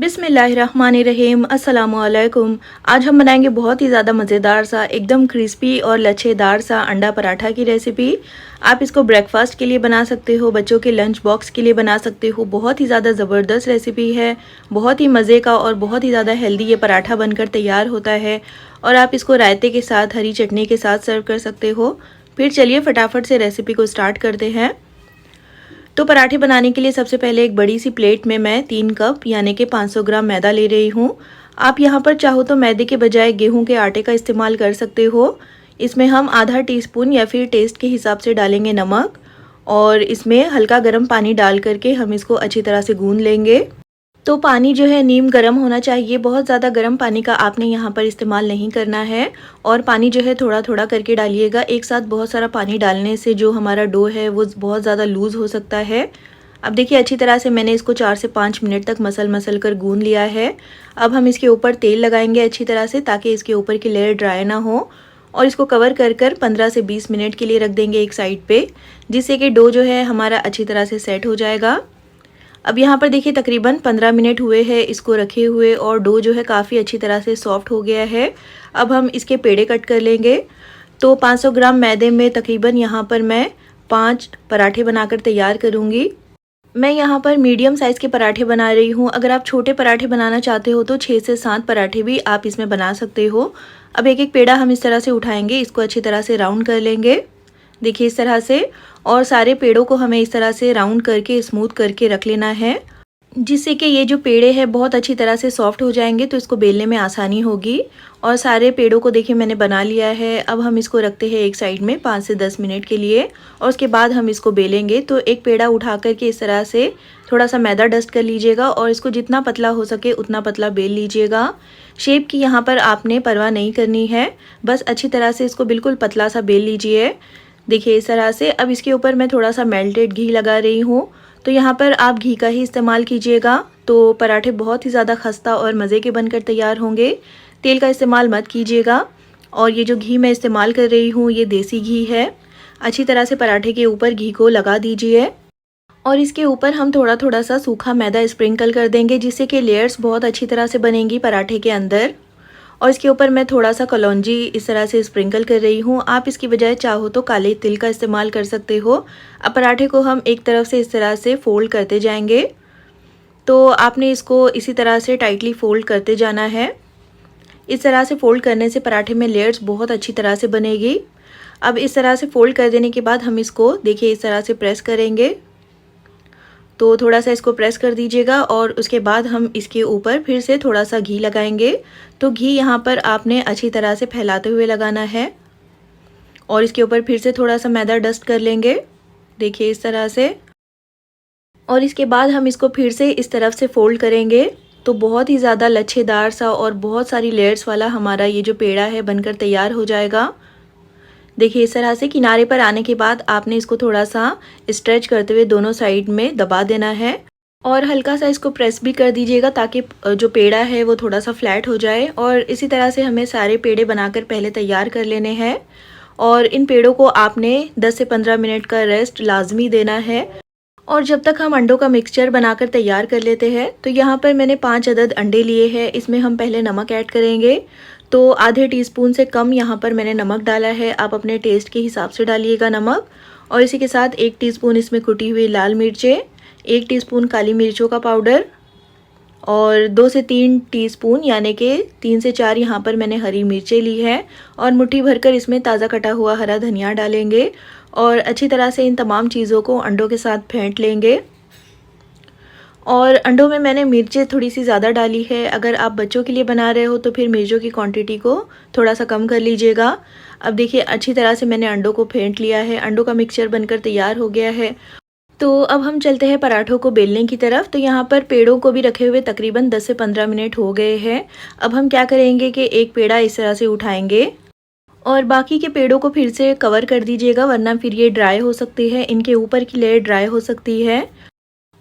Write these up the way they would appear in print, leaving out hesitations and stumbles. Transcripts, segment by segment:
बिस्मिल्लाहिर्रहमानिर्रहीम अस्सलामुअलैकुम। आज हम बनाएंगे बहुत ही ज़्यादा मज़ेदार सा एकदम क्रिस्पी और लच्छेदार सा अंडा पराठा की रेसिपी। आप इसको ब्रेकफास्ट के लिए बना सकते हो, बच्चों के लंच बॉक्स के लिए बना सकते हो। बहुत ही ज़्यादा ज़बरदस्त रेसिपी है, बहुत ही मज़े का और बहुत ही ज़्यादा हेल्दी ये पराठा बनकर तैयार होता है। और आप इसको रायते के साथ, हरी चटनी के साथ सर्व कर सकते हो। फिर चलिए फटाफट से रेसिपी को स्टार्ट करते हैं। तो पराठे बनाने के लिए सबसे पहले एक बड़ी सी प्लेट में मैं 3 कप यानी कि 500 ग्राम मैदा ले रही हूँ। आप यहाँ पर चाहो तो मैदे के बजाय गेहूं के आटे का इस्तेमाल कर सकते हो। इसमें हम आधा टीस्पून या फिर टेस्ट के हिसाब से डालेंगे नमक, और इसमें हल्का गर्म पानी डाल करके हम इसको अच्छी तरह से गूंद लेंगे। तो पानी जो है नीम गर्म होना चाहिए, बहुत ज़्यादा गर्म पानी का आपने यहाँ पर इस्तेमाल नहीं करना है। और पानी जो है थोड़ा थोड़ा करके डालिएगा। एक साथ बहुत सारा पानी डालने से जो हमारा डो है वो बहुत ज़्यादा लूज़ हो सकता है। अब देखिए अच्छी तरह से मैंने इसको 4 से 5 मिनट तक मसल कर गूंद लिया है। अब हम इसके ऊपर तेल लगाएंगे अच्छी तरह से, ताकि इसके ऊपर की लेयर ड्राई ना हो। और इसको कवर कर 15 से 20 मिनट के लिए रख देंगे एक साइड पे, जिससे कि डो जो है हमारा अच्छी तरह से सेट हो जाएगा। अब यहाँ पर देखिए तकरीबन 15 मिनट हुए हैं इसको रखे हुए, और डो जो है काफ़ी अच्छी तरह से सॉफ्ट हो गया है। अब हम इसके पेड़े कट कर लेंगे। तो 500 ग्राम मैदे में तकरीबन यहाँ पर मैं 5 पराठे बनाकर तैयार करूँगी। मैं यहाँ पर मीडियम साइज़ के पराठे बना रही हूँ। अगर आप छोटे पराठे बनाना चाहते हो तो 6 से 7 पराठे भी आप इसमें बना सकते हो। अब एक एक पेड़ा हम इस तरह से उठाएंगे, इसको अच्छी तरह से राउंड कर लेंगे। देखिए इस तरह से, और सारे पेड़ों को हमें इस तरह से राउंड करके स्मूथ करके रख लेना है, जिससे कि ये जो पेड़े हैं बहुत अच्छी तरह से सॉफ्ट हो जाएंगे, तो इसको बेलने में आसानी होगी। और सारे पेड़ों को देखिए मैंने बना लिया है। अब हम इसको रखते हैं एक साइड में 5 से 10 मिनट के लिए, और उसके बाद हम इसको बेलेंगे। तो एक पेड़ा उठा करके इस तरह से थोड़ा सा मैदा डस्ट कर लीजिएगा, और इसको जितना पतला हो सके उतना पतला बेल लीजिएगा। शेप की यहाँ पर आपने परवाह नहीं करनी है, बस अच्छी तरह से इसको बिल्कुल पतला सा बेल लीजिए। देखिए इस तरह से। अब इसके ऊपर मैं थोड़ा सा मेल्टेड घी लगा रही हूँ, तो यहाँ पर आप घी का ही इस्तेमाल कीजिएगा। तो पराठे बहुत ही ज़्यादा खस्ता और मज़े के बनकर तैयार होंगे। तेल का इस्तेमाल मत कीजिएगा। और ये जो घी मैं इस्तेमाल कर रही हूँ ये देसी घी है। अच्छी तरह से पराठे के ऊपर घी को लगा दीजिए, और इसके ऊपर हम थोड़ा थोड़ा सा सूखा मैदा स्प्रिंकल कर देंगे, जिससे कि लेयर्स बहुत अच्छी तरह से बनेंगी पराठे के अंदर। और इसके ऊपर मैं थोड़ा सा कलौंजी इस तरह से स्प्रिंकल कर रही हूँ। आप इसकी बजाय चाहो तो काले तिल का इस्तेमाल कर सकते हो। अब पराठे को हम एक तरफ से इस तरह से फोल्ड करते जाएंगे। तो आपने इसको इसी तरह से टाइटली फोल्ड करते जाना है। इस तरह से फोल्ड करने से पराठे में लेयर्स बहुत अच्छी तरह से बनेगी। अब इस तरह से फोल्ड कर देने के बाद हम इसको देखिए इस तरह से प्रेस करेंगे। तो थोड़ा सा इसको प्रेस कर दीजिएगा, और उसके बाद हम इसके ऊपर फिर से थोड़ा सा घी लगाएंगे। तो घी यहाँ पर आपने अच्छी तरह से फैलाते हुए लगाना है, और इसके ऊपर फिर से थोड़ा सा मैदा डस्ट कर लेंगे। देखिए इस तरह से। और इसके बाद हम इसको फिर से इस तरफ से फोल्ड करेंगे। तो बहुत ही ज़्यादा लच्छेदार सा और बहुत सारी लेयर्स वाला हमारा ये जो पेड़ा है बनकर तैयार हो जाएगा। देखिए इस तरह से किनारे पर आने के बाद आपने इसको थोड़ा सा स्ट्रेच करते हुए दोनों साइड में दबा देना है, और हल्का सा इसको प्रेस भी कर दीजिएगा, ताकि जो पेड़ा है वो थोड़ा सा फ्लैट हो जाए। और इसी तरह से हमें सारे पेड़े बनाकर पहले तैयार कर लेने हैं। और इन पेड़ों को आपने 10 से 15 मिनट का रेस्ट लाजमी देना है। और जब तक हम अंडों का मिक्सचर बनाकर तैयार कर लेते हैं, तो यहाँ पर मैंने 5 अदद अंडे लिए हैं। इसमें हम पहले नमक ऐड करेंगे। तो आधे टीस्पून से कम यहाँ पर मैंने नमक डाला है। आप अपने टेस्ट के हिसाब से डालिएगा नमक। और इसी के साथ 1 टीस्पून इसमें कुटी हुई लाल मिर्चें, 1 टीस्पून काली मिर्चों का पाउडर, और 2 से 3 टीस्पून यानी कि 3 से 4 यहाँ पर मैंने हरी मिर्चें ली है। और मुट्ठी भरकर इसमें ताज़ा कटा हुआ हरा धनिया डालेंगे, और अच्छी तरह से इन तमाम चीज़ों को अंडों के साथ फेंट लेंगे। और अंडों में मैंने मिर्चें थोड़ी सी ज़्यादा डाली है। अगर आप बच्चों के लिए बना रहे हो तो फिर मिर्चों की क्वांटिटी को थोड़ा सा कम कर लीजिएगा। अब देखिए अच्छी तरह से मैंने अंडों को फेंट लिया है। अंडों का मिक्सचर बनकर तैयार हो गया है। तो अब हम चलते हैं पराठों को बेलने की तरफ। तो यहाँ पर पेड़ों को भी रखे हुए तकरीबन 10 से 15 मिनट हो गए हैं। अब हम क्या करेंगे कि एक पेड़ा इस तरह से उठाएंगे, और बाकी के पेड़ों को फिर से कवर कर दीजिएगा, वरना फिर ये ड्राई हो सकती है, इनके ऊपर की लेयर ड्राई हो सकती है।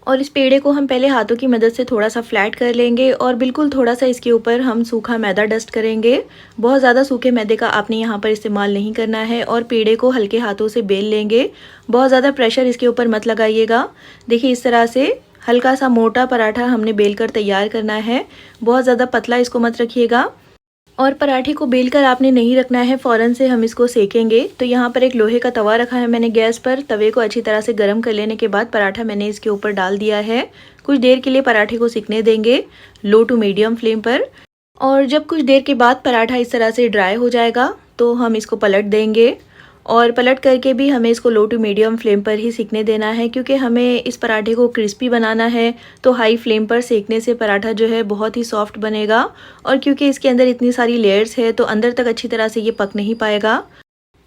और इस पेड़े को हम पहले हाथों की मदद से थोड़ा सा फ्लैट कर लेंगे, और बिल्कुल थोड़ा सा इसके ऊपर हम सूखा मैदा डस्ट करेंगे। बहुत ज़्यादा सूखे मैदे का आपने यहाँ पर इस्तेमाल नहीं करना है। और पेड़े को हल्के हाथों से बेल लेंगे, बहुत ज़्यादा प्रेशर इसके ऊपर मत लगाइएगा। देखिए इस तरह से। हल्का सा मोटा पराठा हमने बेलकर तैयार करना है, बहुत ज़्यादा पतला इसको मत रखिएगा। और पराठे को बेलकर आपने नहीं रखना है, फ़ौरन से हम इसको सेकेंगे। तो यहाँ पर एक लोहे का तवा रखा है मैंने गैस पर। तवे को अच्छी तरह से गर्म कर लेने के बाद पराठा मैंने इसके ऊपर डाल दिया है। कुछ देर के लिए पराठे को सिकने देंगे लो टू मीडियम फ्लेम पर। और जब कुछ देर के बाद पराठा इस तरह से ड्राई हो जाएगा तो हम इसको पलट देंगे। और पलट करके भी हमें इसको लो टू मीडियम फ्लेम पर ही सेकने देना है, क्योंकि हमें इस पराठे को क्रिस्पी बनाना है। तो हाई फ्लेम पर सेकने से पराठा जो है बहुत ही सॉफ्ट बनेगा, और क्योंकि इसके अंदर इतनी सारी लेयर्स है तो अंदर तक अच्छी तरह से ये पक नहीं पाएगा।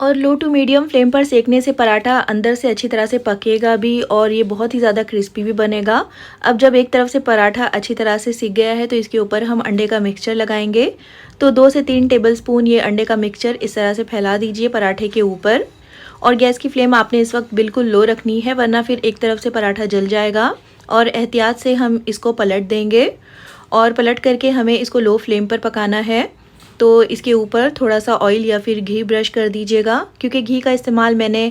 और लो टू मीडियम फ्लेम पर सेकने से पराठा अंदर से अच्छी तरह से पकेगा भी, और ये बहुत ही ज़्यादा क्रिस्पी भी बनेगा। अब जब एक तरफ से पराठा अच्छी तरह से सिक गया है तो इसके ऊपर हम अंडे का मिक्सचर लगाएंगे। तो 2 से 3 टेबलस्पून ये अंडे का मिक्सचर इस तरह से फैला दीजिए पराठे के ऊपर। और गैस की फ्लेम आपने इस वक्त बिल्कुल लो रखनी है, वरना फिर एक तरफ से पराठा जल जाएगा। और एहतियात से हम इसको पलट देंगे, और पलट करके हमें इसको लो फ्लेम पर पकाना है। तो इसके ऊपर थोड़ा सा ऑयल या फिर घी ब्रश कर दीजिएगा, क्योंकि घी का इस्तेमाल मैंने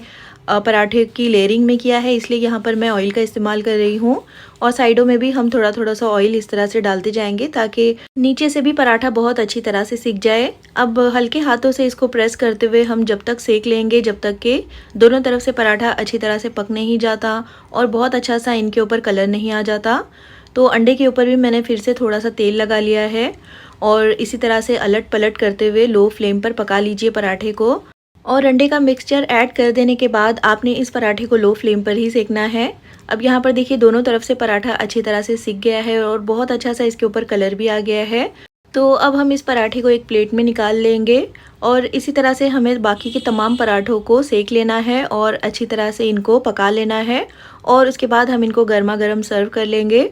पराठे की लेयरिंग में किया है, इसलिए यहाँ पर मैं ऑयल का इस्तेमाल कर रही हूँ। और साइडों में भी हम थोड़ा थोड़ा सा ऑयल इस तरह से डालते जाएंगे, ताकि नीचे से भी पराठा बहुत अच्छी तरह से सिक जाए। अब हल्के हाथों से इसको प्रेस करते हुए हम जब तक सेक लेंगे जब तक कि दोनों तरफ से पराठा अच्छी तरह से पक नहीं जाता और बहुत अच्छा सा इनके ऊपर कलर नहीं आ जाता। तो अंडे के ऊपर भी मैंने फिर से थोड़ा सा तेल लगा लिया है, और इसी तरह से अलट पलट करते हुए लो फ्लेम पर पका लीजिए पराठे को। और अंडे का मिक्सचर ऐड कर देने के बाद आपने इस पराठे को लो फ्लेम पर ही सेकना है। अब यहाँ पर देखिए दोनों तरफ से पराठा अच्छी तरह से सिक गया है और बहुत अच्छा सा इसके ऊपर कलर भी आ गया है। तो अब हम इस पराठे को एक प्लेट में निकाल लेंगे, और इसी तरह से हमें बाकी के तमाम पराठों को सेक लेना है और अच्छी तरह से इनको पका लेना है। और उसके बाद हम इनको गर्मा गर्म सर्व कर लेंगे।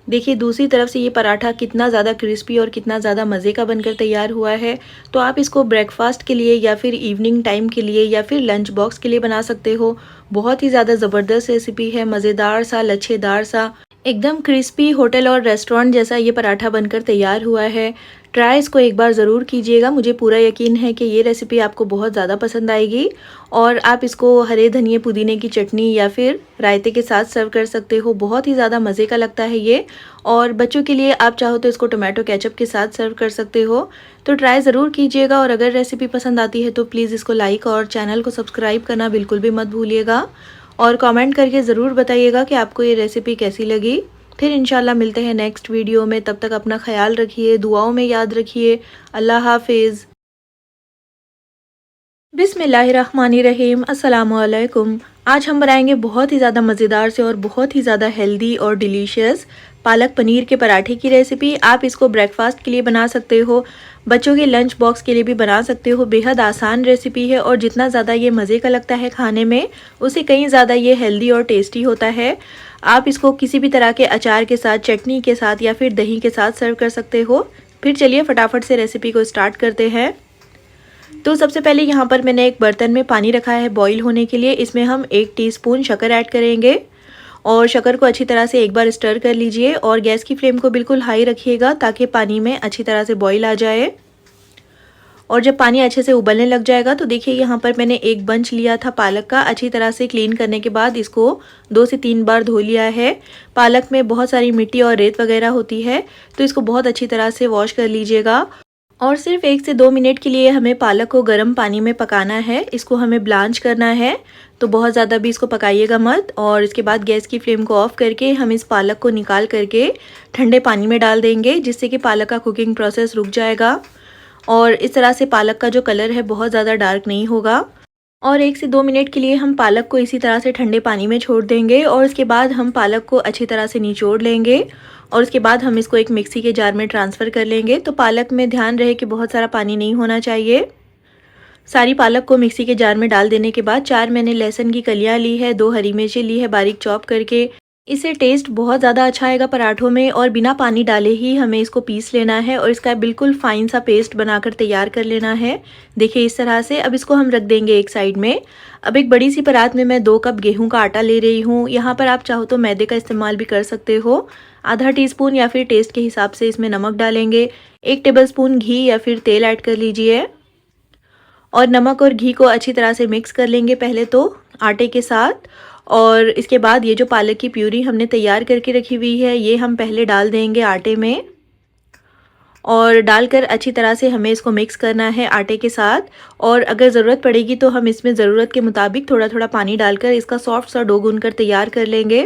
देखिए दूसरी तरफ से ये पराठा कितना ज़्यादा क्रिस्पी और कितना ज़्यादा मज़े का बनकर तैयार हुआ है। तो आप इसको ब्रेकफास्ट के लिए या फिर इवनिंग टाइम के लिए या फिर लंच बॉक्स के लिए बना सकते हो। बहुत ही ज़्यादा ज़बरदस्त रेसिपी है, मज़ेदार सा, लच्छेदार सा, एकदम क्रिस्पी होटल और रेस्टोरेंट जैसा ये पराठा बनकर तैयार हुआ है। ट्राई इसको एक बार ज़रूर कीजिएगा, मुझे पूरा यकीन है कि ये रेसिपी आपको बहुत ज़्यादा पसंद आएगी। और आप इसको हरे धनिए पुदीने की चटनी या फिर रायते के साथ सर्व कर सकते हो, बहुत ही ज़्यादा मज़े का लगता है ये। और बच्चों के लिए आप चाहो तो इसको टोमेटो केचप के साथ सर्व कर सकते हो। तो ट्राई ज़रूर कीजिएगा, और अगर रेसिपी पसंद आती है तो प्लीज़ इसको लाइक और चैनल को सब्सक्राइब करना बिल्कुल भी मत भूलिएगा। और कमेंट करके ज़रूर बताइएगा कि आपको ये रेसिपी कैसी लगी। फिर इंशाल्लाह मिलते हैं नेक्स्ट वीडियो में, तब तक अपना ख्याल रखिए, दुआओं में याद रखिए। अल्लाह हाफिज़। बिस्मिल्लाहिर्रहमानिर्रहीम। अस्सलामुअलैकुम। आज हम बनाएंगे बहुत ही ज़्यादा मज़ेदार से और बहुत ही ज़्यादा हेल्दी और डिलीशियस पालक पनीर के पराठे की रेसिपी। आप इसको ब्रेकफास्ट के लिए बना सकते हो, बच्चों के लंच बॉक्स के लिए भी बना सकते हो। बेहद आसान रेसिपी है, और जितना ज़्यादा ये मज़े का लगता है खाने में, उससे कहीं ज़्यादा ये हेल्दी और टेस्टी होता है। आप इसको किसी भी तरह के अचार के साथ, चटनी के साथ या फिर दही के साथ सर्व कर सकते हो। फिर चलिए फटाफट से रेसिपी को स्टार्ट करते हैं। तो सबसे पहले यहाँ पर मैंने एक बर्तन में पानी रखा है बॉईल होने के लिए। इसमें हम 1 टीस्पून शक्कर ऐड करेंगे, और शक्कर को अच्छी तरह से एक बार स्टर कर लीजिए। और गैस की फ्लेम को बिल्कुल हाई रखिएगा, ताकि पानी में अच्छी तरह से बॉईल आ जाए। और जब पानी अच्छे से उबलने लग जाएगा तो देखिए यहाँ पर मैंने एक बंच लिया था पालक का। अच्छी तरह से क्लीन करने के बाद इसको 2 से 3 बार धो लिया है। पालक में बहुत सारी मिट्टी और रेत वगैरह होती है, तो इसको बहुत अच्छी तरह से वॉश कर लीजिएगा। और सिर्फ 1 से 2 मिनट के लिए हमें पालक को गर्म पानी में पकाना है। इसको हमें ब्लांच करना है, तो बहुत ज़्यादा भी इसको पकाइएगा मत। और इसके बाद गैस की फ्लेम को ऑफ करके हम इस पालक को निकाल करके ठंडे पानी में डाल देंगे, जिससे कि पालक का कुकिंग प्रोसेस रुक जाएगा। और इस तरह से पालक का जो कलर है बहुत ज़्यादा डार्क नहीं होगा। और 1 से 2 मिनट के लिए हम पालक को इसी तरह से ठंडे पानी में छोड़ देंगे। और उसके बाद हम पालक को अच्छी तरह से निचोड़ लेंगे, और उसके बाद हम इसको एक मिक्सी के जार में ट्रांसफ़र कर लेंगे। तो पालक में ध्यान रहे कि बहुत सारा पानी नहीं होना चाहिए। सारी पालक को मिक्सी के जार में डाल देने के बाद 4 मैंने लहसुन की कलियाँ ली है, 2 हरी मिर्ची ली है बारीक चॉप करके। इससे टेस्ट बहुत ज़्यादा अच्छा आएगा पराठों में, और बिना पानी डाले ही हमें इसको पीस लेना है और इसका बिल्कुल फाइन सा पेस्ट बनाकर तैयार कर लेना है। देखिए इस तरह से। अब इसको हम रख देंगे एक साइड में। अब एक बड़ी सी परात में मैं 2 कप गेहूं का आटा ले रही हूँ। यहाँ पर आप चाहो तो मैदे का इस्तेमाल भी कर सकते हो। आधा टीस्पून या फिर टेस्ट के हिसाब से इसमें नमक डालेंगे। 1 टेबलस्पून घी या फिर तेल ऐड कर लीजिए, और नमक और घी को अच्छी तरह से मिक्स कर लेंगे पहले तो आटे के साथ। और इसके बाद ये जो पालक की प्यूरी हमने तैयार करके रखी हुई है, ये हम पहले डाल देंगे आटे में और डालकर अच्छी तरह से हमें इसको मिक्स करना है आटे के साथ। और अगर ज़रूरत पड़ेगी तो हम इसमें ज़रूरत के मुताबिक थोड़ा थोड़ा पानी डालकर इसका सॉफ्ट सा डो गूंथकर तैयार कर लेंगे।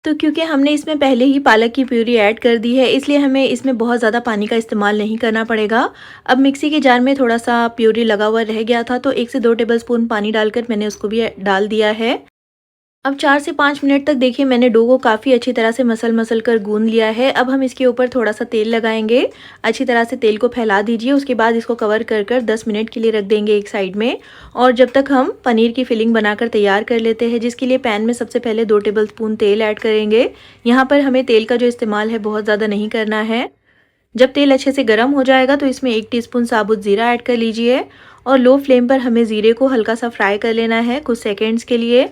तो क्योंकि हमने इसमें पहले ही पालक की प्यूरी ऐड कर दी है, इसलिए हमें इसमें बहुत ज़्यादा पानी का इस्तेमाल नहीं करना पड़ेगा। अब मिक्सी के जार में थोड़ा सा प्यूरी लगा हुआ रह गया था, तो 1 से 2 टेबलस्पून पानी डालकर मैंने उसको भी डाल दिया है। अब 4 से 5 मिनट तक देखिए मैंने डो को काफ़ी अच्छी तरह से मसल कर गूंद लिया है। अब हम इसके ऊपर थोड़ा सा तेल लगाएंगे, अच्छी तरह से तेल को फैला दीजिए। उसके बाद इसको कवर कर 10 मिनट के लिए रख देंगे एक साइड में। और जब तक हम पनीर की फिलिंग बनाकर तैयार कर लेते हैं, जिसके लिए पैन में सबसे पहले 2 टेबलस्पून तेल ऐड करेंगे। यहाँ पर हमें तेल का जो इस्तेमाल है बहुत ज़्यादा नहीं करना है। जब तेल अच्छे से गर्म हो जाएगा तो इसमें 1 टीस्पून साबुत ज़ीरा ऐड कर लीजिए और लो फ्लेम पर हमें ज़ीरे को हल्का सा फ्राई कर लेना है कुछ सेकेंड्स के लिए।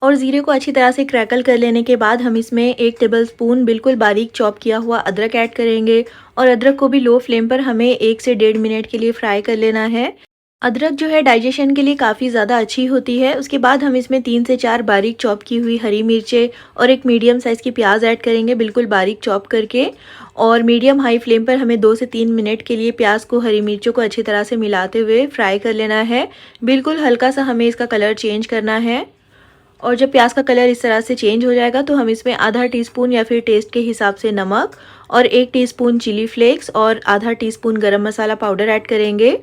और ज़ीरे को अच्छी तरह से क्रैकल कर लेने के बाद हम इसमें 1 टेबलस्पून बिल्कुल बारीक चॉप किया हुआ अदरक ऐड करेंगे और अदरक को भी लो फ्लेम पर हमें 1 से 1.5 मिनट के लिए फ्राई कर लेना है। अदरक जो है डाइजेशन के लिए काफ़ी ज़्यादा अच्छी होती है। उसके बाद हम इसमें 3 से 4 बारीक चॉप की हुई हरी मिर्चें और एक मीडियम साइज़ की प्याज ऐड करेंगे बिल्कुल बारीक चॉप करके। और मीडियम हाई फ्लेम पर हमें 2 से 3 मिनट के लिए प्याज को हरी मिर्चों को अच्छी तरह से मिलाते हुए फ्राई कर लेना है। बिल्कुल हल्का सा हमें इसका कलर चेंज करना है। और जब प्याज का कलर इस तरह से चेंज हो जाएगा तो हम इसमें आधा टीस्पून या फिर टेस्ट के हिसाब से नमक और 1 टीस्पून चिली फ्लेक्स और आधा टीस्पून गरम मसाला पाउडर ऐड करेंगे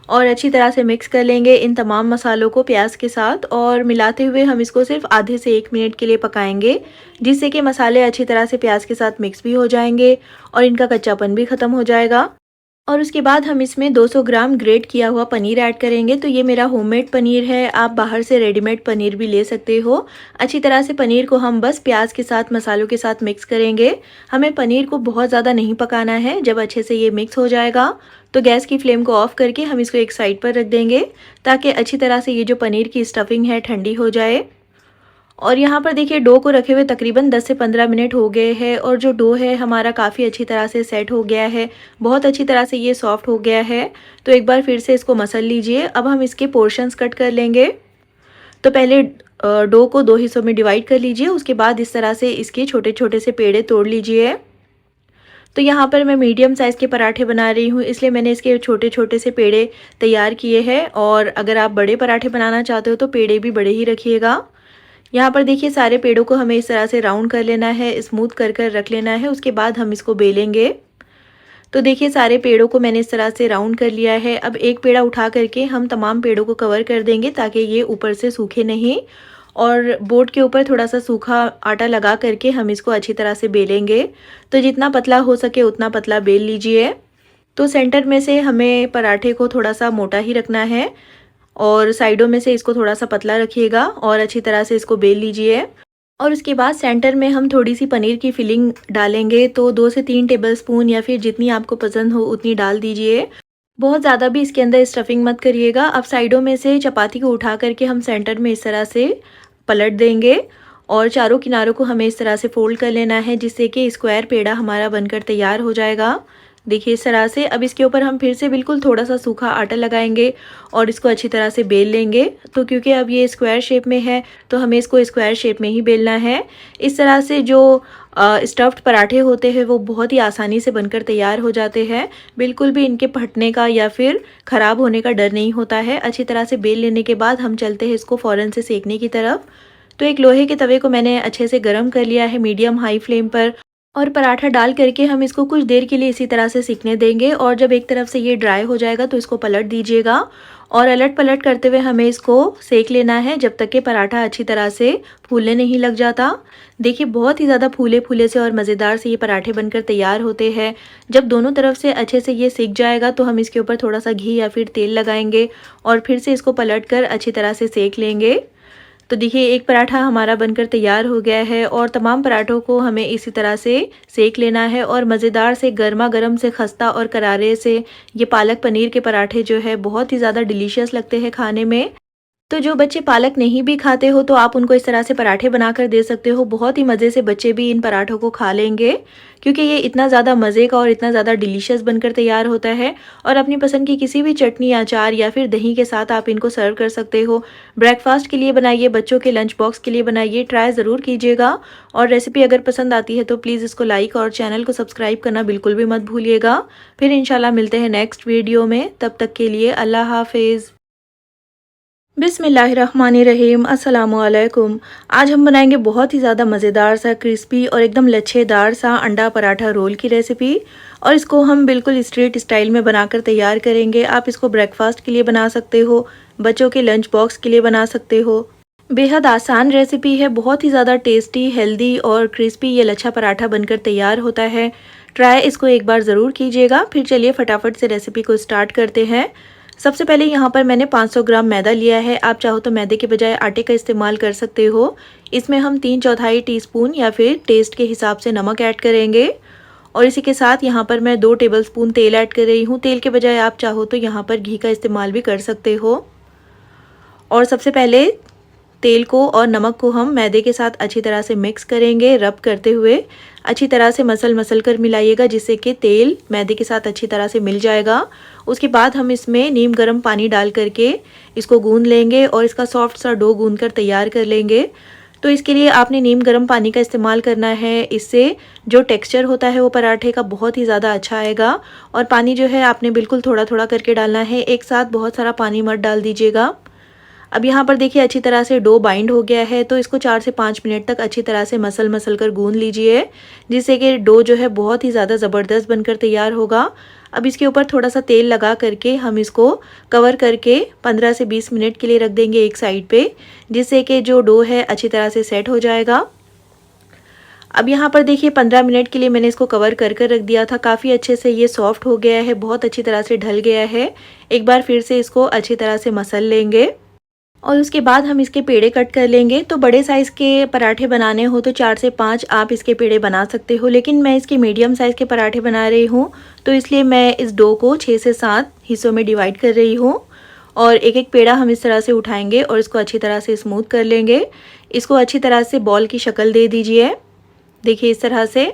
और अच्छी तरह से मिक्स कर लेंगे इन तमाम मसालों को प्याज के साथ। और मिलाते हुए हम इसको सिर्फ आधे से 1 मिनट के लिए पकाएंगे, जिससे कि मसाले अच्छी तरह से प्याज के साथ मिक्स भी हो जाएंगे और इनका कच्चापन भी ख़त्म हो जाएगा। और उसके बाद हम इसमें 200 ग्राम ग्रेट किया हुआ पनीर ऐड करेंगे। तो ये मेरा होममेड पनीर है, आप बाहर से रेडीमेड पनीर भी ले सकते हो। अच्छी तरह से पनीर को हम बस प्याज के साथ मसालों के साथ मिक्स करेंगे। हमें पनीर को बहुत ज़्यादा नहीं पकाना है। जब अच्छे से ये मिक्स हो जाएगा तो गैस की फ्लेम को ऑफ करके हम इसको एक साइड पर रख देंगे, ताकि अच्छी तरह से ये जो पनीर की स्टफिंग है ठंडी हो जाए। और यहाँ पर देखिए डो को रखे हुए तकरीबन 10 से 15 मिनट हो गए हैं और जो डो है हमारा काफ़ी अच्छी तरह से सेट हो गया है, बहुत अच्छी तरह से ये सॉफ्ट हो गया है। तो एक बार फिर से इसको मसल लीजिए। अब हम इसके पोर्शंस कट कर लेंगे। तो पहले डो को 2 हिस्सों में डिवाइड कर लीजिए, उसके बाद इस तरह से इसके छोटे छोटे से पेड़े तोड़ लीजिए। तो यहाँ पर मैं मीडियम साइज़ के पराठे बना रही हूँ, इसलिए मैंने इसके छोटे छोटे से पेड़े तैयार किए हैं। और अगर आप बड़े पराठे बनाना चाहते हो तो पेड़े भी बड़े ही रखिएगा। यहाँ पर देखिए सारे पेड़ों को हमें इस तरह से राउंड कर लेना है, स्मूथ कर रख लेना है। उसके बाद हम इसको बेलेंगे। तो देखिए सारे पेड़ों को मैंने इस तरह से राउंड कर लिया है। अब एक पेड़ा उठा करके हम तमाम पेड़ों को कवर कर देंगे, ताकि ये ऊपर से सूखे नहीं। और बोर्ड के ऊपर थोड़ा सा सूखा आटा लगा करके हम इसको अच्छी तरह से बेलेंगे। तो जितना पतला हो सके उतना पतला बेल लीजिए। तो सेंटर में से हमें पराठे को थोड़ा सा मोटा ही रखना है और साइडों में से इसको थोड़ा सा पतला रखिएगा और अच्छी तरह से इसको बेल लीजिए। और उसके बाद सेंटर में हम थोड़ी सी पनीर की फिलिंग डालेंगे। तो 2 से 3 टेबलस्पून या फिर जितनी आपको पसंद हो उतनी डाल दीजिए। बहुत ज़्यादा भी इसके अंदर स्टफिंग मत करिएगा। अब साइडों में से चपाती को उठा करके हम सेंटर में इस तरह से पलट देंगे और चारों किनारों को हमें इस तरह से फोल्ड कर लेना है, जिससे कि स्क्वायर पेड़ा हमारा बनकर तैयार हो जाएगा। देखिए इस तरह से। अब इसके ऊपर हम फिर से बिल्कुल थोड़ा सा सूखा आटा लगाएंगे और इसको अच्छी तरह से बेल लेंगे। तो क्योंकि अब ये स्क्वायर शेप में है तो हमें इसको स्क्वायर शेप में ही बेलना है। इस तरह से जो स्टफ्ड पराठे होते हैं वो बहुत ही आसानी से बनकर तैयार हो जाते हैं। बिल्कुल भी इनके फटने का या फिर ख़राब होने का डर नहीं होता है। अच्छी तरह से बेल लेने के बाद हम चलते हैं इसको फ़ौरन से सेकने की तरफ। तो एक लोहे के तवे को मैंने अच्छे से गर्म कर लिया है मीडियम हाई फ्लेम पर और पराठा डाल करके हम इसको कुछ देर के लिए इसी तरह से सिकने देंगे। और जब एक तरफ से ये ड्राई हो जाएगा तो इसको पलट दीजिएगा और अलट पलट करते हुए हमें इसको सेक लेना है जब तक कि पराठा अच्छी तरह से फूलने नहीं लग जाता। देखिए बहुत ही ज़्यादा फूले फूले से और मज़ेदार से ये पराठे बनकर तैयार होते हैं। जब दोनों तरफ से अच्छे से ये सिक जाएगा तो हम इसके ऊपर थोड़ा सा घी या फिर तेल लगाएंगे और फिर से इसको पलट कर अच्छी तरह से सेक लेंगे। तो देखिए एक पराठा हमारा बनकर तैयार हो गया है और तमाम पराठों को हमें इसी तरह से सेक लेना है। और मज़ेदार से गर्मा गर्म से खस्ता और करारे से ये पालक पनीर के पराठे जो है बहुत ही ज़्यादा डिलीशियस लगते हैं खाने में। तो जो बच्चे पालक नहीं भी खाते हो तो आप उनको इस तरह से पराठे बनाकर दे सकते हो। बहुत ही मज़े से बच्चे भी इन पराठों को खा लेंगे, क्योंकि ये इतना ज़्यादा मज़े का और इतना ज़्यादा डिलीशियस बनकर तैयार होता है। और अपनी पसंद की किसी भी चटनी, अचार या फिर दही के साथ आप इनको सर्व कर सकते हो। ब्रेकफास्ट के लिए बनाइए, बच्चों के लंच बॉक्स के लिए बनाइए, ट्राई ज़रूर कीजिएगा। और रेसिपी अगर पसंद आती है तो प्लीज़ इसको लाइक और चैनल को सब्सक्राइब करना बिल्कुल भी मत भूलिएगा। फिर इंशाल्लाह मिलते हैं नेक्स्ट वीडियो में, तब तक के लिए अल्लाह हाफिज़। बिस्मिल्लाहिर्रहमानिर्रहीम, अस्सलामुअलैकुम। आज हम बनाएंगे बहुत ही ज़्यादा मज़ेदार सा, क्रिस्पी और एकदम लच्छेदार सा अंडा पराठा रोल की रेसिपी। और इसको हम बिल्कुल स्ट्रीट स्टाइल में बनाकर तैयार करेंगे। आप इसको ब्रेकफास्ट के लिए बना सकते हो, बच्चों के लंच बॉक्स के लिए बना सकते हो। बेहद आसान रेसिपी है, बहुत ही ज़्यादा टेस्टी, हेल्दी और क्रिस्पी ये लच्छा पराठा बनकर तैयार होता है। ट्राई इसको एक बार ज़रूर कीजिएगा। फिर चलिए फटाफट से रेसिपी को स्टार्ट करते हैं। सबसे पहले यहाँ पर मैंने 500 ग्राम मैदा लिया है। आप चाहो तो मैदे के बजाय आटे का इस्तेमाल कर सकते हो। इसमें हम 3/4 टीस्पून या फिर टेस्ट के हिसाब से नमक ऐड करेंगे। और इसी के साथ यहाँ पर मैं 2 टेबलस्पून तेल ऐड कर रही हूँ। तेल के बजाय आप चाहो तो यहाँ पर घी का इस्तेमाल भी कर सकते हो। और सबसे पहले तेल को और नमक को हम मैदे के साथ अच्छी तरह से मिक्स करेंगे, रब करते हुए अच्छी तरह से मसल कर मिलाइएगा, जिससे कि तेल मैदे के साथ अच्छी तरह से मिल जाएगा। उसके बाद हम इसमें नीम गर्म पानी डाल करके इसको गूंद लेंगे और इसका सॉफ्ट सा डो गूंद कर तैयार कर लेंगे। तो इसके लिए आपने नीम गर्म पानी का इस्तेमाल करना है। इससे जो टेक्सचर होता है वो पराठे का बहुत ही ज़्यादा अच्छा आएगा। और पानी जो है आपने बिल्कुल थोड़ा थोड़ा करके डालना है, एक साथ बहुत सारा पानी मत डाल दीजिएगा। अब यहाँ पर देखिए अच्छी तरह से डो बाइंड हो गया है, तो इसको 4 से 5 मिनट तक अच्छी तरह से मसल कर गूंद लीजिए, जिससे कि डो जो है बहुत ही ज़्यादा ज़बरदस्त बनकर तैयार होगा। अब इसके ऊपर थोड़ा सा तेल लगा करके हम इसको कवर करके 15 से 20 मिनट के लिए रख देंगे एक साइड पे, जिससे कि जो डो है अच्छी तरह से सेट हो जाएगा। अब यहाँ पर देखिए 15 मिनट के लिए मैंने इसको कवर कर रख दिया था। काफ़ी अच्छे से ये सॉफ्ट हो गया है, बहुत अच्छी तरह से ढल गया है। एक बार फिर से इसको अच्छी तरह से मसल लेंगे और उसके बाद हम इसके पेड़े कट कर लेंगे। तो बड़े साइज़ के पराठे बनाने हो तो 4 से 5 आप इसके पेड़े बना सकते हो, लेकिन मैं इसके मीडियम साइज़ के पराठे बना रही हूँ, तो इसलिए मैं इस डो को 6 से 7 हिस्सों में डिवाइड कर रही हूँ। और एक एक पेड़ा हम इस तरह से उठाएंगे और इसको अच्छी तरह से स्मूथ कर लेंगे। इसको अच्छी तरह से बॉल की शक्ल दे दीजिए, देखिए इस तरह से।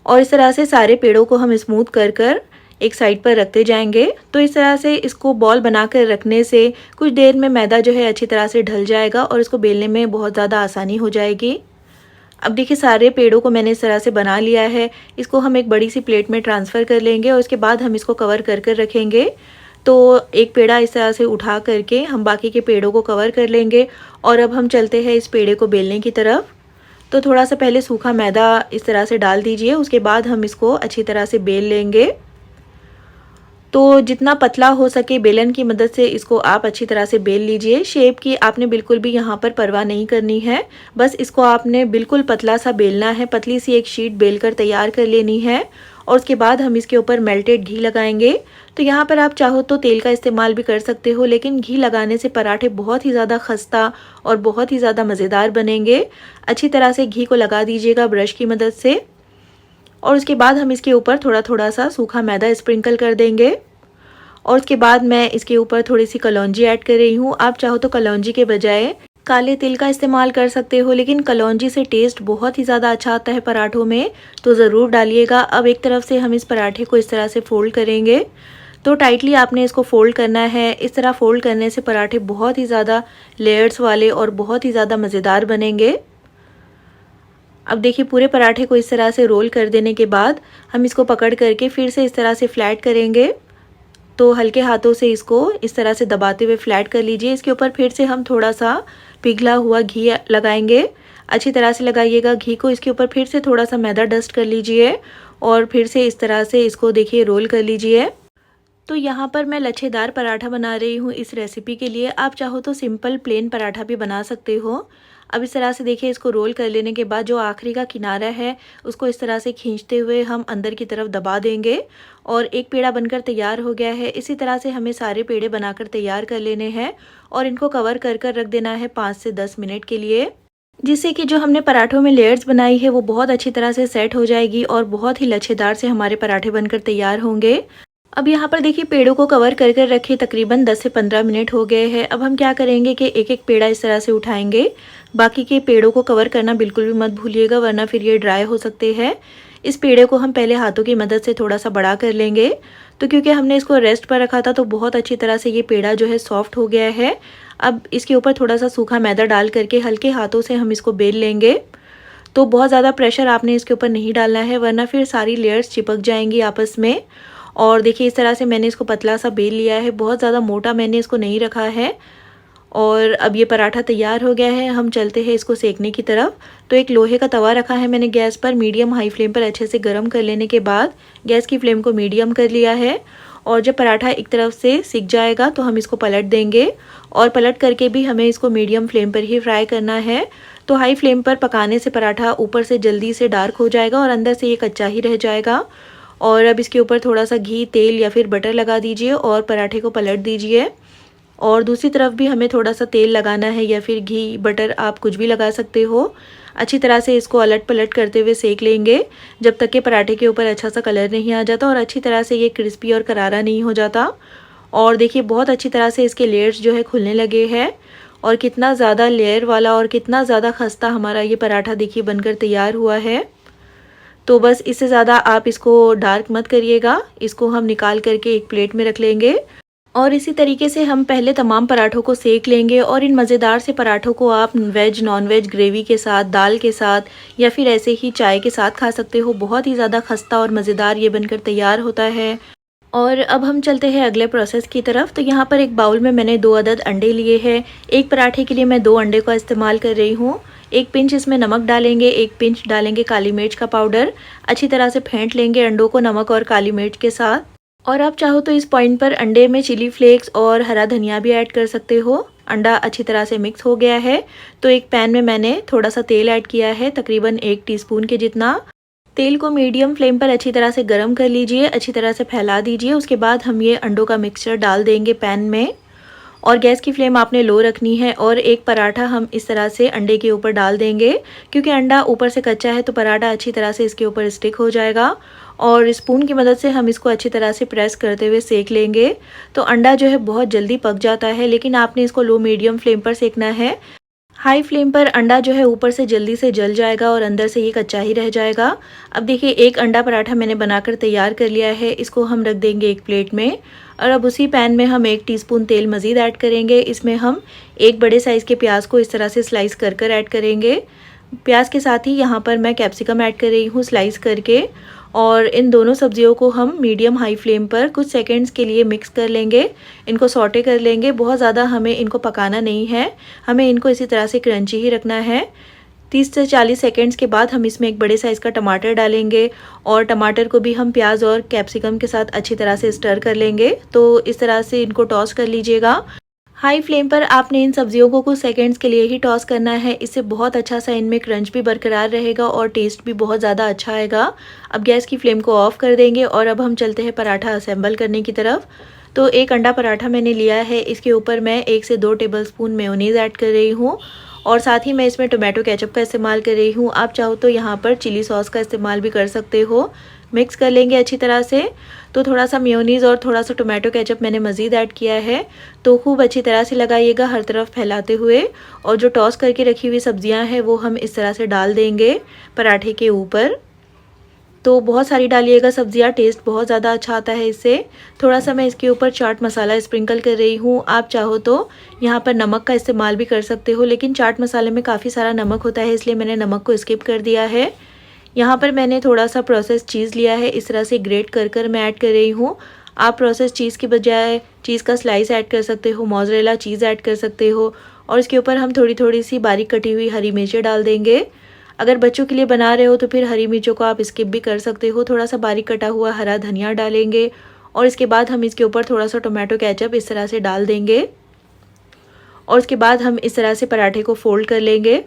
और इस तरह से सारे पेड़ों को हम स्मूथ कर एक साइड पर रखते जाएंगे। तो इस तरह से इसको बॉल बनाकर रखने से कुछ देर में मैदा जो है अच्छी तरह से ढल जाएगा और इसको बेलने में बहुत ज़्यादा आसानी हो जाएगी। अब देखिए सारे पेड़ों को मैंने इस तरह से बना लिया है। इसको हम एक बड़ी सी प्लेट में ट्रांसफ़र कर लेंगे और उसके बाद हम इसको कवर कर रखेंगे। तो एक पेड़ा इस तरह से उठा करके हम बाकी के पेड़ों को कवर कर लेंगे। और अब हम चलते हैं इस पेड़े को बेलने की तरफ। तो थोड़ा सा पहले सूखा मैदा इस तरह से डाल दीजिए, उसके बाद हम इसको अच्छी तरह से बेल लेंगे। तो जितना पतला हो सके बेलन की मदद से इसको आप अच्छी तरह से बेल लीजिए। शेप की आपने बिल्कुल भी यहाँ पर परवाह नहीं करनी है, बस इसको आपने बिल्कुल पतला सा बेलना है। पतली सी एक शीट बेलकर तैयार कर लेनी है और उसके बाद हम इसके ऊपर मेल्टेड घी लगाएंगे। तो यहाँ पर आप चाहो तो तेल का इस्तेमाल भी कर सकते हो, लेकिन घी लगाने से पराठे बहुत ही ज़्यादा खस्ता और बहुत ही ज़्यादा मज़ेदार बनेंगे। अच्छी तरह से घी को लगा दीजिएगा ब्रश की मदद से और उसके बाद हम इसके ऊपर थोड़ा सा सूखा मैदा स्प्रिंकल कर देंगे। और उसके बाद मैं इसके ऊपर थोड़ी सी कलौंजी ऐड कर रही हूँ। आप चाहो तो कलौंजी के बजाय काले तिल का इस्तेमाल कर सकते हो, लेकिन कलौंजी से टेस्ट बहुत ही ज़्यादा अच्छा आता है पराठों में, तो ज़रूर डालिएगा। अब एक तरफ से हम इस पराठे को इस तरह से फोल्ड करेंगे। तो टाइटली आपने इसको फोल्ड करना है। इस तरह फोल्ड करने से पराठे बहुत ही ज़्यादा लेयर्स वाले और बहुत ही ज़्यादा मज़ेदार बनेंगे। अब देखिए पूरे पराठे को इस तरह से रोल कर देने के बाद हम इसको पकड़ करके फिर से इस तरह से फ्लैट करेंगे। तो हल्के हाथों से इसको इस तरह से दबाते हुए फ्लैट कर लीजिए। इसके ऊपर फिर से हम थोड़ा सा पिघला हुआ घी लगाएंगे। अच्छी तरह से लगाइएगा घी को। इसके ऊपर फिर से थोड़ा सा मैदा डस्ट कर लीजिए और फिर से इस तरह से इसको देखिए रोल कर लीजिए। तो यहाँ पर मैं लच्छेदार पराठा बना रही हूँ इस रेसिपी के लिए। आप चाहो तो सिंपल प्लेन पराठा भी बना सकते हो। अब इस तरह से देखिए इसको रोल कर लेने के बाद जो आखिरी का किनारा है उसको इस तरह से खींचते हुए हम अंदर की तरफ दबा देंगे और एक पेड़ा बनकर तैयार हो गया है। इसी तरह से हमें सारे पेड़े बनाकर तैयार कर लेने हैं और इनको कवर कर रख देना है 5 से 10 मिनट के लिए, जिससे कि जो हमने पराठों में लेयर्स बनाई है वो बहुत अच्छी तरह से सेट हो जाएगी और बहुत ही लच्छेदार से हमारे पराठे बनकर तैयार होंगे। अब यहाँ पर देखिए पेड़ों को कवर कर कर रखे तकरीबन 10 से 15 मिनट हो गए हैं। अब हम क्या करेंगे कि एक एक पेड़ा इस तरह से उठाएंगे। बाकी के पेड़ों को कवर करना बिल्कुल भी मत भूलिएगा, वरना फिर ये ड्राई हो सकते हैं। इस पेड़े को हम पहले हाथों की मदद से थोड़ा सा बड़ा कर लेंगे। तो क्योंकि हमने इसको रेस्ट पर रखा था तो बहुत अच्छी तरह से ये पेड़ा जो है सॉफ्ट हो गया है। अब इसके ऊपर थोड़ा सा सूखा मैदा डाल करके हल्के हाथों से हम इसको बेल लेंगे। तो बहुत ज़्यादा प्रेशर आपने इसके ऊपर नहीं डालना है, वरना फिर सारी लेयर्स चिपक जाएंगी आपस में। और देखिए इस तरह से मैंने इसको पतला सा बेल लिया है, बहुत ज़्यादा मोटा मैंने इसको नहीं रखा है। और अब ये पराठा तैयार हो गया है। हम चलते हैं इसको सेकने की तरफ। तो एक लोहे का तवा रखा है मैंने गैस पर, मीडियम हाई फ्लेम पर अच्छे से गर्म कर लेने के बाद गैस की फ्लेम को मीडियम कर लिया है। और जब पराठा एक तरफ से सिक जाएगा तो हम इसको पलट देंगे। और पलट करके भी हमें इसको मीडियम फ्लेम पर ही फ्राई करना है। तो हाई फ्लेम पर पकाने से पराठा ऊपर से जल्दी से डार्क हो जाएगा और अंदर से ये कच्चा ही रह जाएगा। और अब इसके ऊपर थोड़ा सा घी, तेल या फिर बटर लगा दीजिए और पराठे को पलट दीजिए। और दूसरी तरफ भी हमें थोड़ा सा तेल लगाना है या फिर घी, बटर, आप कुछ भी लगा सकते हो। अच्छी तरह से इसको अलट पलट करते हुए सेक लेंगे जब तक कि पराठे के ऊपर अच्छा सा कलर नहीं आ जाता और अच्छी तरह से ये क्रिस्पी और करारा नहीं हो जाता। और देखिए बहुत अच्छी तरह से इसके लेयर्स जो है खुलने लगे हैं। और कितना ज़्यादा लेयर वाला और कितना ज़्यादा खस्ता हमारा ये पराठा देखिए बनकर तैयार हुआ है। तो बस इससे ज़्यादा आप इसको डार्क मत करिएगा। इसको हम निकाल करके एक प्लेट में रख लेंगे। और इसी तरीके से हम पहले तमाम पराठों को सेक लेंगे। और इन मज़ेदार से पराठों को आप वेज, नॉन वेज, ग्रेवी के साथ, दाल के साथ या फिर ऐसे ही चाय के साथ खा सकते हो। बहुत ही ज़्यादा खस्ता और मज़ेदार ये बनकर तैयार होता है। और अब हम चलते हैं अगले प्रोसेस की तरफ। तो यहाँ पर एक बाउल में मैंने 2 अदद अंडे लिए हैं। एक पराठे के लिए मैं 2 अंडे का इस्तेमाल कर रही हूँ। एक पिंच इसमें नमक डालेंगे, एक पिंच डालेंगे काली मिर्च का पाउडर। अच्छी तरह से फेंट लेंगे अंडों को नमक और काली मिर्च के साथ। और आप चाहो तो इस पॉइंट पर अंडे में चिली फ्लेक्स और हरा धनिया भी ऐड कर सकते हो। अंडा अच्छी तरह से मिक्स हो गया है। तो एक पैन में मैंने थोड़ा सा तेल ऐड किया है, तकरीबन 1 टीस्पून के जितना। तेल को मीडियम फ्लेम पर अच्छी तरह से गर्म कर लीजिए, अच्छी तरह से फैला दीजिए। उसके बाद हम ये अंडों का मिक्सचर डाल देंगे पैन में। और गैस की फ्लेम आपने लो रखनी है। और एक पराठा हम इस तरह से अंडे के ऊपर डाल देंगे। क्योंकि अंडा ऊपर से कच्चा है तो पराठा अच्छी तरह से इसके ऊपर स्टिक हो जाएगा। और स्पून की मदद से हम इसको अच्छी तरह से प्रेस करते हुए सेक लेंगे। तो अंडा जो है बहुत जल्दी पक जाता है, लेकिन आपने इसको लो मीडियम फ्लेम पर सेकना है। हाई फ्लेम पर अंडा जो है ऊपर से जल्दी से जल जाएगा और अंदर से ये कच्चा ही रह जाएगा। अब देखिए एक अंडा पराठा मैंने बनाकर तैयार कर लिया है। इसको हम रख देंगे एक प्लेट में। और अब उसी पैन में हम 1 टीस्पून तेल मज़ीद ऐड करेंगे। इसमें हम एक बड़े साइज़ के प्याज को इस तरह से स्लाइस कर कर ऐड करेंगे। प्याज के साथ ही यहाँ पर मैं कैप्सिकम ऐड कर रही हूँ स्लाइस करके। और इन दोनों सब्जियों को हम मीडियम हाई फ्लेम पर कुछ सेकंड्स के लिए मिक्स कर लेंगे। इनको सौटे कर लेंगे, बहुत ज़्यादा हमें इनको पकाना नहीं है, हमें इनको इसी तरह से क्रंची ही रखना है। 30 से 40 सेकंड्स के बाद हम इसमें एक बड़े साइज़ का टमाटर डालेंगे। और टमाटर को भी हम प्याज और कैप्सिकम के साथ अच्छी तरह से स्टर कर लेंगे। तो इस तरह से इनको टॉस कर लीजिएगा। हाई फ्लेम पर आपने इन सब्जियों को कुछ सेकंड्स के लिए ही टॉस करना है। इससे बहुत अच्छा सा इनमें क्रंच भी बरकरार रहेगा और टेस्ट भी बहुत ज़्यादा अच्छा आएगा। अब गैस की फ्लेम को ऑफ कर देंगे और अब हम चलते हैं पराठा असेंबल करने की तरफ। तो एक अंडा पराठा मैंने लिया है। इसके ऊपर मैं 1 से 2 टेबलस्पून मेयोनीज़ ऐड कर रही हूँ। और साथ ही मैं इसमें टोमेटो केचप का इस्तेमाल कर रही हूँ। आप चाहो तो यहाँ पर चिली सॉस का इस्तेमाल भी कर सकते हो। मिक्स कर लेंगे अच्छी तरह से। तो थोड़ा सा मेयोनीज़ और थोड़ा सा टोमेटो केचप मैंने मज़ीद ऐड किया है। तो खूब अच्छी तरह से लगाइएगा हर तरफ फैलाते हुए। और जो टॉस करके रखी हुई सब्जियां हैं वो हम इस तरह से डाल देंगे पराठे के ऊपर। तो बहुत सारी डालिएगा सब्जियां, टेस्ट बहुत ज़्यादा अच्छा आता है इससे। थोड़ा सा मैं इसके ऊपर चाट मसाला स्प्रिंकल कर रही हूँ। आप चाहो तो यहाँ पर नमक का इस्तेमाल भी कर सकते हो, लेकिन चाट मसाले में काफ़ी सारा नमक होता है, इसलिए मैंने नमक को स्किप कर दिया है। यहाँ पर मैंने थोड़ा सा प्रोसेस चीज़ लिया है, इस तरह से ग्रेट कर कर मैं ऐड कर रही हूँ। आप प्रोसेस चीज़ की बजाय चीज़ का स्लाइस ऐड कर सकते हो, मोज़रेला चीज़ ऐड कर सकते हो। और इसके ऊपर हम थोड़ी थोड़ी सी बारीक कटी हुई हरी मिर्चें डाल देंगे। अगर बच्चों के लिए बना रहे हो तो फिर हरी मिर्चों को आप स्किप भी कर सकते हो। थोड़ा सा बारीक कटा हुआ हरा धनिया डालेंगे। और इसके बाद हम इसके ऊपर थोड़ा सा टोमेटो केचप इस तरह से डाल देंगे। और उसके बाद हम इस तरह से पराठे को फोल्ड कर लेंगे।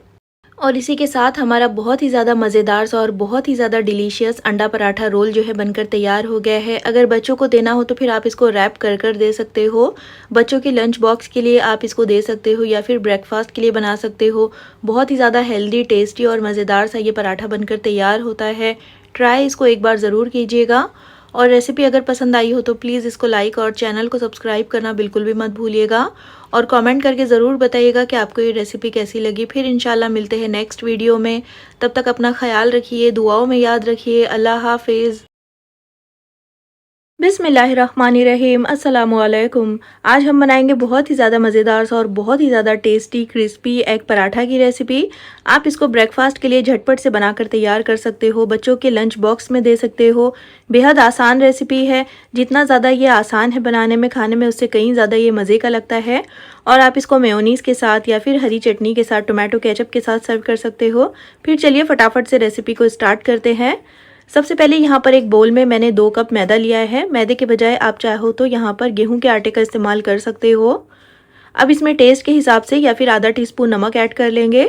और इसी के साथ हमारा बहुत ही ज़्यादा मज़ेदार सा और बहुत ही ज़्यादा डिलीशियस अंडा पराठा रोल जो है बनकर तैयार हो गया है। अगर बच्चों को देना हो तो फिर आप इसको रैप कर कर दे सकते हो। बच्चों के लंच बॉक्स के लिए आप इसको दे सकते हो या फिर ब्रेकफास्ट के लिए बना सकते हो। बहुत ही ज़्यादा हेल्दी, टेस्टी और मज़ेदार सा ये पराठा बनकर तैयार होता है। ट्राई इसको एक बार ज़रूर कीजिएगा। और रेसिपी अगर पसंद आई हो तो प्लीज़ इसको लाइक और चैनल को सब्सक्राइब करना बिल्कुल भी मत भूलिएगा और कमेंट करके ज़रूर बताइएगा कि आपको ये रेसिपी कैसी लगी। फिर इंशाल्लाह मिलते हैं नेक्स्ट वीडियो में। तब तक अपना ख्याल रखिए, दुआओं में याद रखिए। अल्लाह हाफिज़। बिस्मिल्लाहिर्रहमानिर्रहीम, अस्सलामुअलैकुम। आज हम बनाएंगे बहुत ही ज़्यादा मज़ेदार सा और बहुत ही ज़्यादा टेस्टी क्रिस्पी एग पराठा की रेसिपी। आप इसको ब्रेकफास्ट के लिए झटपट से बनाकर तैयार कर सकते हो, बच्चों के लंच बॉक्स में दे सकते हो। बेहद आसान रेसिपी है। जितना ज़्यादा ये आसान है बनाने में, खाने में, उससे कहीं ज़्यादा ये मज़े का लगता है। और आप इसको मेयोनीज़ के साथ या फिर हरी चटनी के साथ, टोमेटो केचप के साथ सर्व कर सकते हो। फिर चलिए फटाफट से रेसिपी को स्टार्ट करते हैं। सबसे पहले यहाँ पर एक बोल में मैंने 2 कप मैदा लिया है। मैदे के बजाय आप चाहो तो यहाँ पर गेहूं के आटे का इस्तेमाल कर सकते हो। अब इसमें टेस्ट के हिसाब से या फिर आधा टीस्पून नमक ऐड कर लेंगे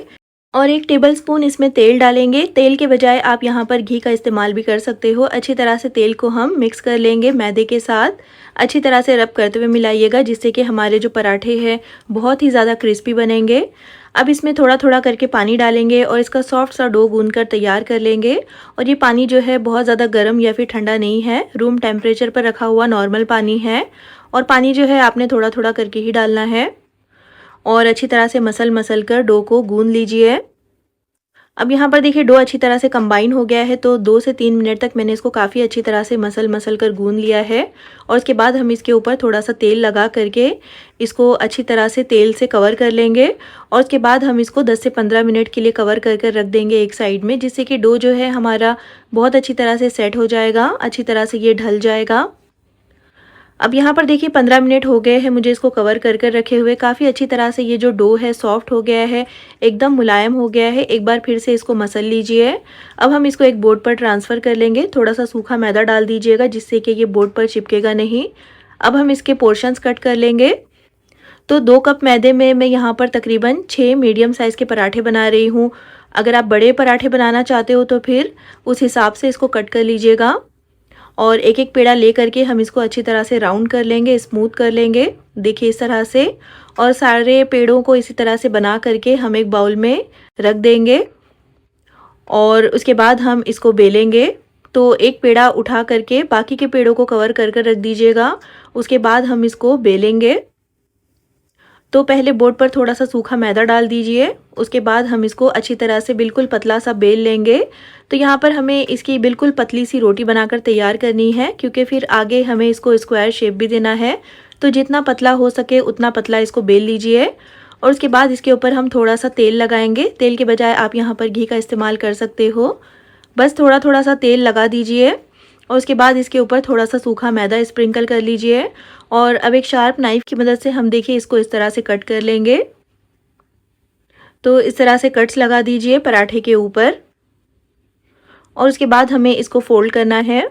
और 1 टेबलस्पून इसमें तेल डालेंगे। तेल के बजाय आप यहाँ पर घी का इस्तेमाल भी कर सकते हो। अच्छी तरह से तेल को हम मिक्स कर लेंगे मैदे के साथ। अच्छी तरह से रब करते हुए मिलाइएगा, जिससे कि हमारे जो पराठे हैं बहुत ही ज़्यादा क्रिस्पी बनेंगे। अब इसमें थोड़ा थोड़ा करके पानी डालेंगे और इसका सॉफ्ट सा डो गूंद कर तैयार कर लेंगे। और ये पानी जो है बहुत ज़्यादा गर्म या फिर ठंडा नहीं है, रूम टेम्परेचर पर रखा हुआ नॉर्मल पानी है। और पानी जो है आपने थोड़ा थोड़ा करके ही डालना है और अच्छी तरह से मसल कर डो को गूंद लीजिए। अब यहाँ पर देखिए डो अच्छी तरह से कंबाइन हो गया है, तो 2 से 3 मिनट तक मैंने इसको काफ़ी अच्छी तरह से मसल कर गूंद लिया है। और उसके बाद हम इसके ऊपर थोड़ा सा तेल लगा करके इसको अच्छी तरह से तेल से कवर कर लेंगे। और उसके बाद हम इसको 10 से 15 मिनट के लिए कवर कर रख देंगे एक साइड में, जिससे कि डो जो है हमारा बहुत अच्छी तरह से सेट हो जाएगा, अच्छी तरह से ये ढल जाएगा। अब यहाँ पर देखिए 15 मिनट हो गए हैं मुझे इसको कवर कर रखे हुए। काफ़ी अच्छी तरह से ये जो डो है सॉफ्ट हो गया है, एकदम मुलायम हो गया है। एक बार फिर से इसको मसल लीजिए। अब हम इसको एक बोर्ड पर ट्रांसफ़र कर लेंगे। थोड़ा सा सूखा मैदा डाल दीजिएगा, जिससे कि ये बोर्ड पर चिपकेगा नहीं। अब हम इसके पोर्शंस कट कर लेंगे। तो 2 कप मैदे में मैं यहाँ पर तकरीबन 6 मीडियम साइज़ के पराठे बना रही हूँ। अगर आप बड़े पराठे बनाना चाहते हो तो फिर उस हिसाब से इसको कट कर लीजिएगा। और एक एक पेड़ा ले करके हम इसको अच्छी तरह से राउंड कर लेंगे, स्मूथ कर लेंगे, देखिए इस तरह से। और सारे पेड़ों को इसी तरह से बना करके हम एक बाउल में रख देंगे और उसके बाद हम इसको बेलेंगे। तो एक पेड़ा उठा करके बाकी के पेड़ों को कवर कर रख दीजिएगा। उसके बाद हम इसको बेलेंगे। तो पहले बोर्ड पर थोड़ा सा सूखा मैदा डाल दीजिए, उसके बाद हम इसको अच्छी तरह से बिल्कुल पतला सा बेल लेंगे। तो यहाँ पर हमें इसकी बिल्कुल पतली सी रोटी बनाकर तैयार करनी है, क्योंकि फिर आगे हमें इसको स्क्वायर शेप भी देना है। तो जितना पतला हो सके उतना पतला इसको बेल लीजिए। और उसके बाद इसके ऊपर हम थोड़ा सा तेल लगाएंगे। तेल के बजाय आप यहाँ पर घी का इस्तेमाल कर सकते हो। बस थोड़ा थोड़ा सा तेल लगा दीजिए और उसके बाद इसके ऊपर थोड़ा सा सूखा मैदा स्प्रिंकल कर लीजिए। और अब एक शार्प नाइफ़ की मदद से हम देखिए इसको इस तरह से कट कर लेंगे। तो इस तरह से कट्स लगा दीजिए पराठे के ऊपर और उसके बाद हमें इसको फोल्ड करना है।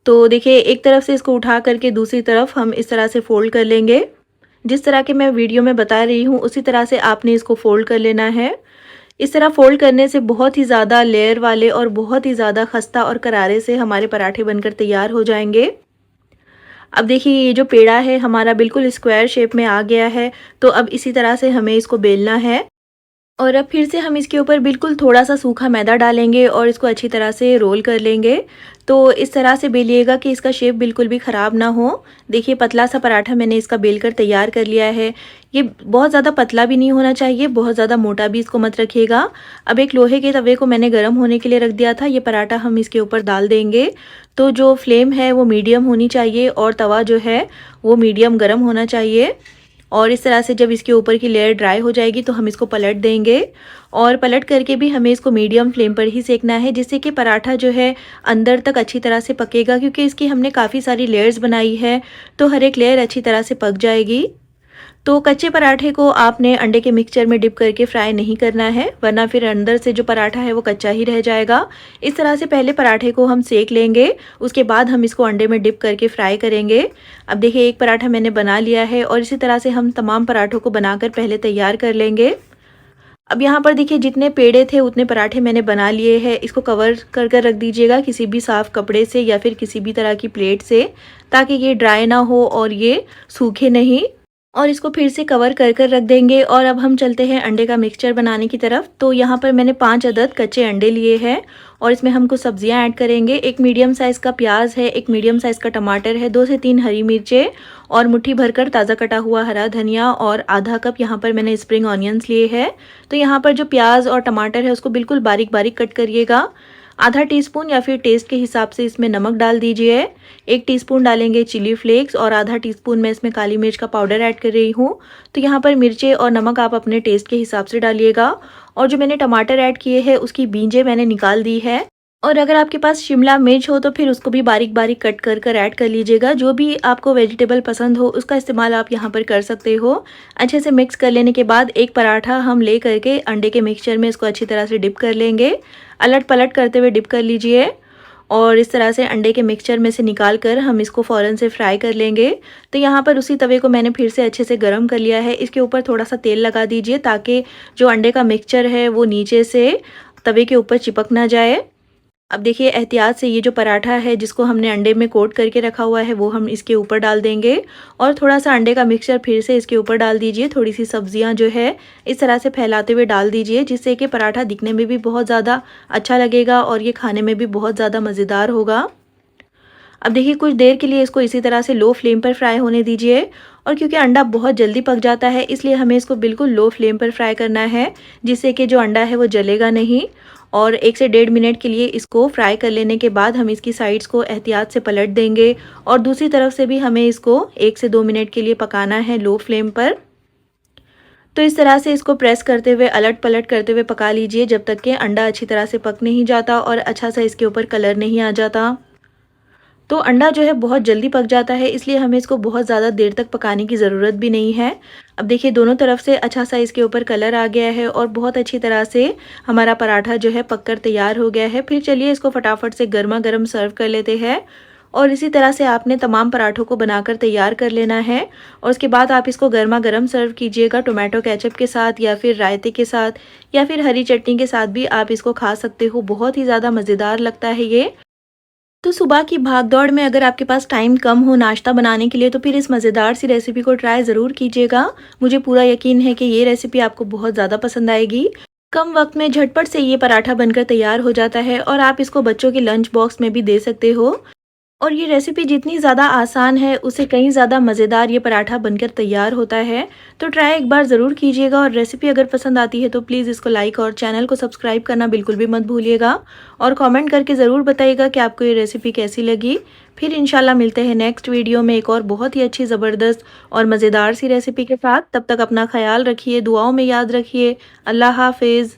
तो देखिए एक तरफ से इसको उठा करके दूसरी तरफ हम इस तरह से फोल्ड कर लेंगे। जिस तरह के मैं वीडियो में बता रही हूँ उसी तरह से आपने इसको फोल्ड कर लेना है। इस तरह फोल्ड करने से बहुत ही ज़्यादा लेयर वाले और बहुत ही ज़्यादा खस्ता और करारे से हमारे पराठे बनकर तैयार हो जाएंगे। अब देखिए ये जो पेड़ा है हमारा बिल्कुल स्क्वायर शेप में आ गया है। तो अब इसी तरह से हमें इसको बेलना है और अब फिर से हम इसके ऊपर बिल्कुल थोड़ा सा सूखा मैदा डालेंगे और इसको अच्छी तरह से रोल कर लेंगे। तो इस तरह से बेलिएगा कि इसका शेप बिल्कुल भी ख़राब ना हो। देखिए पतला सा पराठा मैंने इसका बेल कर तैयार कर लिया है। ये बहुत ज़्यादा पतला भी नहीं होना चाहिए, बहुत ज़्यादा मोटा भी इसको मत रखिएगा। अब एक लोहे के तवे को मैंने गर्म होने के लिए रख दिया था। ये पराठा हम इसके ऊपर डाल देंगे। तो जो फ्लेम है वो मीडियम होनी चाहिए और तवा जो है वो मीडियम गर्म होना चाहिए। और इस तरह से जब इसके ऊपर की लेयर ड्राई हो जाएगी तो हम इसको पलट देंगे और पलट करके भी हमें इसको मीडियम फ्लेम पर ही सेकना है, जिससे कि पराठा जो है अंदर तक अच्छी तरह से पकेगा। क्योंकि इसकी हमने काफ़ी सारी लेयर्स बनाई है तो हर एक लेयर अच्छी तरह से पक जाएगी। तो कच्चे पराठे को आपने अंडे के मिक्सचर में डिप करके फ्राई नहीं करना है, वरना फिर अंदर से जो पराठा है वो कच्चा ही रह जाएगा। इस तरह से पहले पराठे को हम सेक लेंगे, उसके बाद हम इसको अंडे में डिप करके फ्राई करेंगे। अब देखिए एक पराठा मैंने बना लिया है और इसी तरह से हम तमाम पराठों को बनाकर पहले तैयार कर लेंगे। अब यहाँ पर देखिए जितने पेड़े थे उतने पराठे मैंने बना लिए हैं। इसको कवर कर रख दीजिएगा किसी भी साफ़ कपड़े से या फिर किसी भी तरह की प्लेट से, ताकि ये ड्राई ना हो और ये सूखे नहीं। और इसको फिर से कवर कर कर रख देंगे। और अब हम चलते हैं अंडे का मिक्सचर बनाने की तरफ। तो यहाँ पर मैंने 5 अदद कच्चे अंडे लिए हैं और इसमें हम कुछ सब्जियाँ ऐड करेंगे। एक मीडियम साइज़ का प्याज है, एक मीडियम साइज़ का टमाटर है, 2 से 3 हरी मिर्चें और मुट्ठी भरकर ताज़ा कटा हुआ हरा धनिया और आधा कप यहाँ पर मैंने स्प्रिंग ऑनियंस लिए हैं। तो यहाँ पर जो प्याज और टमाटर है उसको बिल्कुल बारीक बारीक कट करिएगा। आधा टीस्पून या फिर टेस्ट के हिसाब से इसमें नमक डाल दीजिए। 1 टीस्पून डालेंगे चिली फ्लेक्स और आधा टीस्पून मैं इसमें काली मिर्च का पाउडर ऐड कर रही हूँ। तो यहाँ पर मिर्चें और नमक आप अपने टेस्ट के हिसाब से डालिएगा। और जो मैंने टमाटर ऐड किए हैं उसकी बीजें मैंने निकाल दी है। और अगर आपके पास शिमला मिर्च हो तो फिर उसको भी बारीक बारीक कट कर कर ऐड कर लीजिएगा। जो भी आपको वेजिटेबल पसंद हो उसका इस्तेमाल आप यहाँ पर कर सकते हो। अच्छे से मिक्स कर लेने के बाद एक पराठा हम ले करके अंडे के मिक्सचर में इसको अच्छी तरह से डिप कर लेंगे। अलट पलट करते हुए डिप कर लीजिए और इस तरह से अंडे के मिक्सचर में से निकाल कर हम इसको फ़ौरन से फ्राई कर लेंगे। तो यहाँ पर उसी तवे को मैंने फिर से अच्छे से गर्म कर लिया है। इसके ऊपर थोड़ा सा तेल लगा दीजिए ताकि जो अंडे का मिक्सचर है वो नीचे से तवे के ऊपर चिपक ना जाए। अब देखिए एहतियात से ये जो पराठा है जिसको हमने अंडे में कोट करके रखा हुआ है वो हम इसके ऊपर डाल देंगे और थोड़ा सा अंडे का मिक्सचर फिर से इसके ऊपर डाल दीजिए। थोड़ी सी सब्जियां जो है इस तरह से फैलाते हुए डाल दीजिए जिससे कि पराठा दिखने में भी बहुत ज़्यादा अच्छा लगेगा और ये खाने में भी बहुत ज़्यादा मज़ेदार होगा। अब देखिए कुछ देर के लिए इसको इसी तरह से लो फ्लेम पर फ्राई होने दीजिए। और क्योंकि अंडा बहुत जल्दी पक जाता है इसलिए हमें इसको बिल्कुल लो फ्लेम पर फ्राई करना है जिससे कि जो अंडा है वो जलेगा नहीं। और 1 से 1.5 मिनट के लिए इसको फ्राई कर लेने के बाद हम इसकी साइड्स को एहतियात से पलट देंगे और दूसरी तरफ से भी हमें इसको 1 से 2 मिनट के लिए पकाना है लो फ्लेम पर। तो इस तरह से इसको प्रेस करते हुए अलट पलट करते हुए पका लीजिए जब तक कि अंडा अच्छी तरह से पक नहीं जाता और अच्छा सा इसके ऊपर कलर नहीं आ जाता। तो अंडा जो है बहुत जल्दी पक जाता है इसलिए हमें इसको बहुत ज़्यादा देर तक पकाने की ज़रूरत भी नहीं है। अब देखिए दोनों तरफ से अच्छा सा इसके ऊपर कलर आ गया है और बहुत अच्छी तरह से हमारा पराठा जो है पककर तैयार हो गया है। फिर चलिए इसको फटाफट से गर्मा गर्म सर्व कर लेते हैं। और इसी तरह से आपने तमाम पराठों को बनाकर तैयार कर लेना है और उसके बाद आप इसको गर्मा गर्म सर्व कीजिएगा टोमेटो केचप के साथ या फिर रायते के साथ या फिर हरी चटनी के साथ भी आप इसको खा सकते हो। बहुत ही ज़्यादा मज़ेदार लगता है ये। तो सुबह की भागदौड़ में अगर आपके पास टाइम कम हो नाश्ता बनाने के लिए तो फिर इस मज़ेदार सी रेसिपी को ट्राई ज़रूर कीजिएगा। मुझे पूरा यकीन है कि ये रेसिपी आपको बहुत ज़्यादा पसंद आएगी। कम वक्त में झटपट से ये पराठा बनकर तैयार हो जाता है और आप इसको बच्चों के लंच बॉक्स में भी दे सकते हो। और ये रेसिपी जितनी ज़्यादा आसान है उससे कहीं ज़्यादा मज़ेदार ये पराठा बनकर तैयार होता है। तो ट्राई एक बार ज़रूर कीजिएगा और रेसिपी अगर पसंद आती है तो प्लीज़ इसको लाइक और चैनल को सब्सक्राइब करना बिल्कुल भी मत भूलिएगा। और कमेंट करके ज़रूर बताइएगा कि आपको ये रेसिपी कैसी लगी। फिर इंशाल्लाह मिलते हैं नेक्स्ट वीडियो में एक और बहुत ही अच्छी ज़बरदस्त और मज़ेदार सी रेसिपी के साथ। तब तक अपना ख्याल रखिए, दुआओं में याद रखिए। अल्लाह हाफिज़।